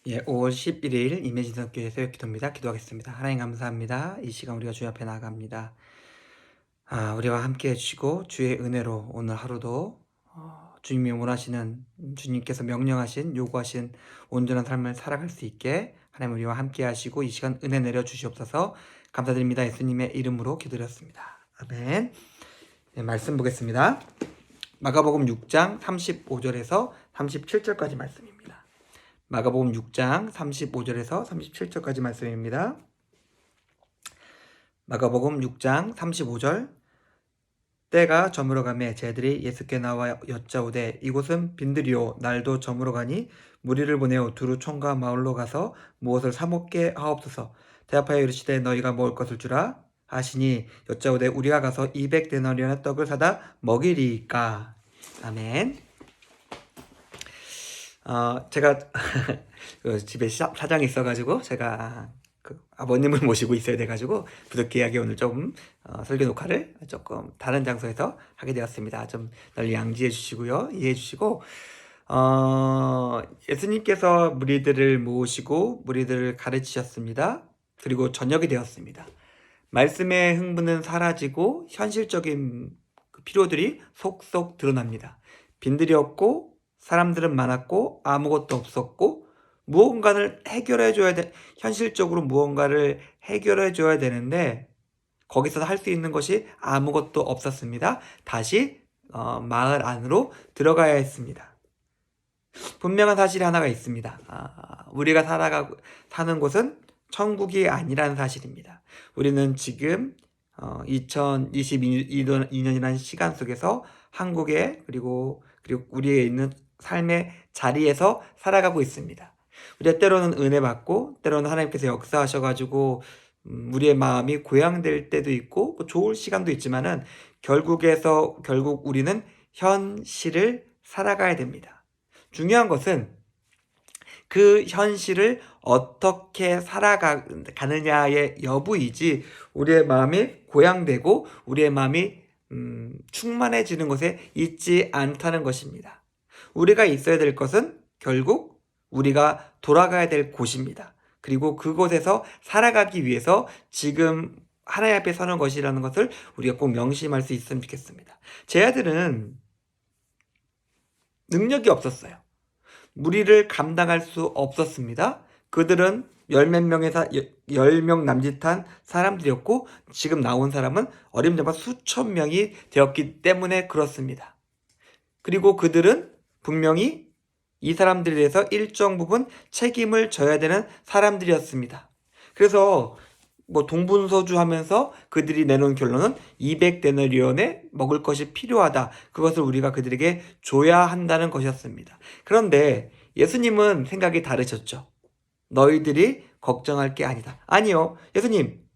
5월 11일 임예진성교회 새벽기도입니다. 기도하겠습니다. 하나님 감사합니다. 이 시간 우리가 주님 앞에 나아갑니다. 우리와 함께 해주시고 주의 은혜로 오늘 하루도 주님이 원하시는, 주님께서 명령하신, 요구하신 온전한 삶을 살아갈 수 있게 하나님 우리와 함께 하시고 이 시간 은혜 내려 주시옵소서. 감사드립니다. 예수님의 이름으로 기도드렸습니다. 아멘. 네, 말씀 보겠습니다. 마가복음 6장 35절에서 37절까지 말씀입니다. 마가복음 6장 35절에서 37절까지 말씀입니다. 마가복음 6장 35절. 때가 저물어가매 제자들이 예수께 나와 여짜오되 이곳은 빈들이요 날도 저물어가니 무리를 보내어 두루 총과 마을로 가서 무엇을 사 먹게 하옵소서. 대답하여 이르시되 너희가 먹을 것을 주라 하시니 여짜오되 우리가 가서 200데나리온의 떡을 사다 먹이리이까. 아멘. 제가 집에 사장이 있어가지고 제가 아버님을 모시고 있어야 돼가지고 부득이하게 오늘 조금 설교 녹화를 조금 다른 장소에서 하게 되었습니다. 좀 널리 양지해 주시고요, 이해해 주시고 예수님께서 무리들을 모으시고 무리들을 가르치셨습니다. 그리고 저녁이 되었습니다. 말씀의 흥분은 사라지고 현실적인 필요들이 속속 드러납니다. 빈들이 없고 사람들은 많았고 아무것도 없었고 무언가를 현실적으로 무언가를 해결해 줘야 되는데 거기서 할 수 있는 것이 아무것도 없었습니다. 다시 마을 안으로 들어가야 했습니다. 분명한 사실이 하나가 있습니다. 우리가 사는 곳은 천국이 아니라는 사실입니다. 우리는 지금 2022년이라는 시간 속에서 한국에 그리고 우리에 있는 삶의 자리에서 살아가고 있습니다. 우리가 때로는 은혜 받고 때로는 하나님께서 역사하셔가지고 우리의 마음이 고양될 때도 있고 좋을 시간도 있지만은 결국 우리는 현실을 살아가야 됩니다. 중요한 것은 그 현실을 어떻게 살아가느냐의 여부이지 우리의 마음이 고양되고 우리의 마음이 충만해지는 것에 있지 않다는 것입니다. 우리가 있어야 될 것은 결국 우리가 돌아가야 될 곳입니다. 그리고 그곳에서 살아가기 위해서 지금 하나님 앞에 서는 것이라는 것을 우리가 꼭 명심할 수 있으면 좋겠습니다. 제 아들은 능력이 없었어요. 무리를 감당할 수 없었습니다. 그들은 10명 남짓한 사람들이었고 지금 나온 사람은 어림잡아 수천 명이 되었기 때문에 그렇습니다. 그리고 그들은 분명히 이 사람들에 대해서 일정 부분 책임을 져야 되는 사람들이었습니다. 그래서 동분서주하면서 그들이 내놓은 결론은 200데나리온에 먹을 것이 필요하다. 그것을 우리가 그들에게 줘야 한다는 것이었습니다. 그런데 예수님은 생각이 다르셨죠. 너희들이 걱정할 게 아니다. 아니요. 예수님,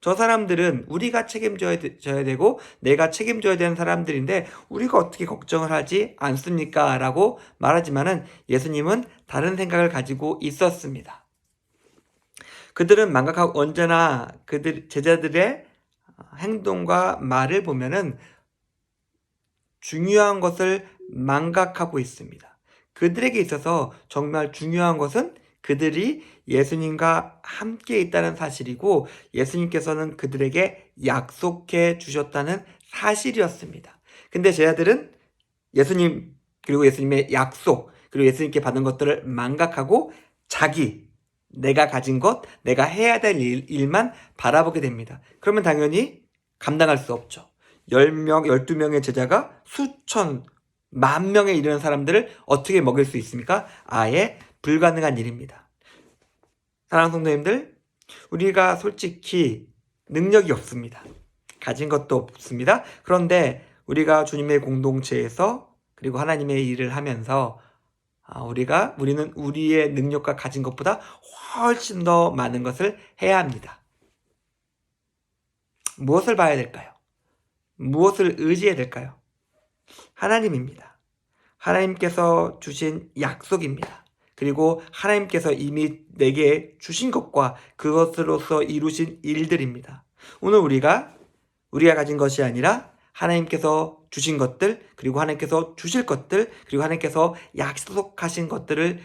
저 사람들은 우리가 책임져야 되고 내가 책임져야 되는 사람들인데 우리가 어떻게 걱정을 하지 않습니까? 라고 말하지만은 예수님은 다른 생각을 가지고 있었습니다. 그들은 망각하고 언제나 제자들의 행동과 말을 보면은 중요한 것을 망각하고 있습니다. 그들에게 있어서 정말 중요한 것은 그들이 예수님과 함께 있다는 사실이고 예수님께서는 그들에게 약속해 주셨다는 사실이었습니다. 근데 제자들은 예수님 그리고 예수님의 약속 그리고 예수님께 받은 것들을 망각하고 내가 가진 것, 내가 해야 될 일만 바라보게 됩니다. 그러면 당연히 감당할 수 없죠. 10명, 12명의 제자가 수천, 만 명에 이르는 사람들을 어떻게 먹일 수 있습니까? 아예 불가능한 일입니다. 사랑하는 성도님들, 우리가 솔직히 능력이 없습니다. 가진 것도 없습니다. 그런데 우리가 주님의 공동체에서 그리고 하나님의 일을 하면서 우리는 우리의 능력과 가진 것보다 훨씬 더 많은 것을 해야 합니다. 무엇을 봐야 될까요? 무엇을 의지해야 될까요? 하나님입니다. 하나님께서 주신 약속입니다. 그리고 하나님께서 이미 내게 주신 것과 그것으로서 이루신 일들입니다. 오늘 우리가 가진 것이 아니라 하나님께서 주신 것들, 그리고 하나님께서 주실 것들, 그리고 하나님께서 약속하신 것들을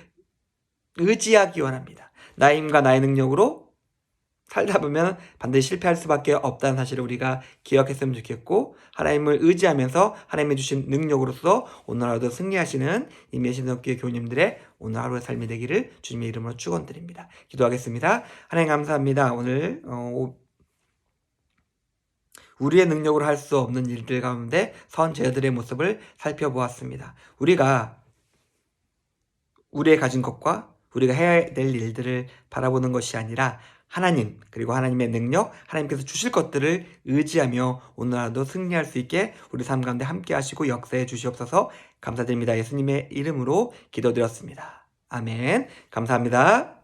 의지하기 원합니다. 나의 힘과 나의 능력으로 살다 보면 반드시 실패할 수밖에 없다는 사실을 우리가 기억했으면 좋겠고, 하나님을 의지하면서 하나님이 주신 능력으로서 오늘 하루도 승리하시는 임예신성교회 교우님들의 오늘 하루의 삶이 되기를 주님의 이름으로 축원드립니다. 기도하겠습니다. 하나님 감사합니다. 오늘 우리의 능력으로 할 수 없는 일들 가운데 선제자들의 모습을 살펴보았습니다. 우리가 우리의 가진 것과 우리가 해야 될 일들을 바라보는 것이 아니라 하나님, 그리고 하나님의 능력, 하나님께서 주실 것들을 의지하며 오늘 하루도 승리할 수 있게 우리 삶 가운데 함께 하시고 역사해 주시옵소서. 감사드립니다. 예수님의 이름으로 기도드렸습니다. 아멘. 감사합니다.